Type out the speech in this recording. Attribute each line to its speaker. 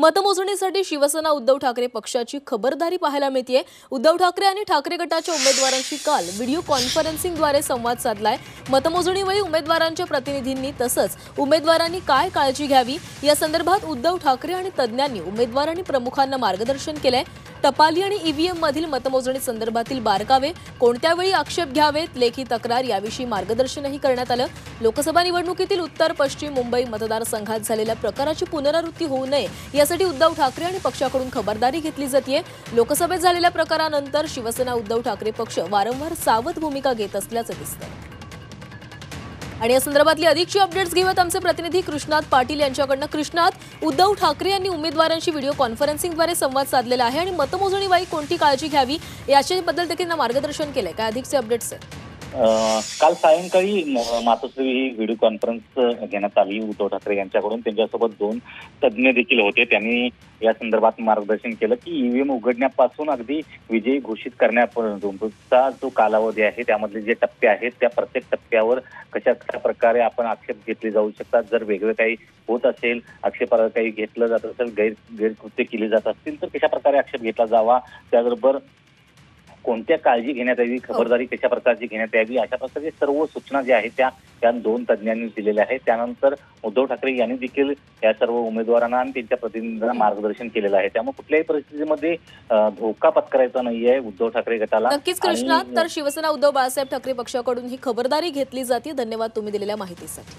Speaker 1: मतमोजणीसाठी शिवसेना उद्धव ठाकरे पक्षाची खबरदारी पाहायला मिळते। उद्धव ठाकरे आणि ठाकरे गटाच्या उमेदवारांशी काल व्हिडिओ कॉन्फरन्सिंगद्वारे संवाद साधलाय। मतमोजणीवेळी उमेदवारांच्या प्रतिनिधींनी तसंच उमेदवारांनी काय काळजी घ्यावी या संदर्भात उद्धव ठाकरे आणि तज्ञांनी उमेदवार आणि प्रमुखांना मार्गदर्शन केलंय। टपाली आणि ईव्हीएम मधील मतमोजणी संदर्भातील बारकावे, कोणत्या वेळी आक्षेप घ्यावेत, लेखी तक्रार याविषयी मार्गदर्शनही करण्यात आलं। लोकसभा निवडणुकीतील उत्तर पश्चिम मुंबई मतदारसंघात झालेल्या प्रकाराची पुनरावृत्ती होऊ नये यासाठी उद्धव ठाकरे आणि पक्षाकडून खबरदारी घेतली जाते। लोकसभेत झालेल्या प्रकारानंतर शिवसेना उद्धव ठाकरे पक्ष वारंवार सावध भूमिका घेत असल्याचं दिसतंय। आणि या संदर्भातली अधिकची अपडेट्स घेऊयात आमचे प्रतिनिधी कृष्णात पाटील यांच्याकडनं। कृष्णात, उद्धव ठाकरे यांनी उमेदवारांशी व्हिडिओ कॉन्फरन्सिंगद्वारे संवाद साधलेला आहे आणि मतमोजणीवेळी कोणती काळजी घ्यावी याच्याबद्दल देखील मार्गदर्शन केलंय। काय अधिकचे अपडेट्स आहेत?
Speaker 2: काल सायंकाळी मातोश्री ही व्हिडिओ कॉन्फरन्स घेण्यात आली उद्धव ठाकरे यांच्याकडून। त्यांच्यासोबत 2 तज्ज्ञ देखील होते। त्यांनी या संदर्भात मार्गदर्शन केलं की ईव्हीएम उघडण्यापासून अगदी विजयी घोषित करण्यापर्यंतचा जो कालावधी आहे त्यामधले जे टप्पे आहेत त्या प्रत्येक टप्प्यावर कशा प्रकारे आपण आक्षेप घेतले जाऊ शकतात। जर वेगळं काही होत असेल, आक्षेप काही घेतलं जात असेल, गैरकृत्य केली जात असतील तर कशा प्रकारे आक्षेप घेतला जावा, त्याचबरोबर कोणत्या काळजी घेण्यात यावी, खबरदारी कशा प्रकारची घेण्यात यावी, अशा प्रकारचे सर्व सूचना ज्या आहेत त्या 2 तज्ज्ञांनी दिलेल्या आहेत। त्यानंतर उद्धव ठाकरे यांनी देखील या सर्व उमेदवारांना आणि त्यांच्या प्रतिनिधींना मार्गदर्शन केलेलं आहे। त्यामुळे कुठल्याही परिस्थितीमध्ये धोका पत्करायचा नाहीये उद्धव ठाकरे गटाला।
Speaker 1: नक्कीच कृष्णा, तर शिवसेना उद्धव बाळासाहेब ठाकरे पक्षाकडून ही खबरदारी घेतली जाते। धन्यवाद तुम्ही दिलेल्या माहितीसाठी।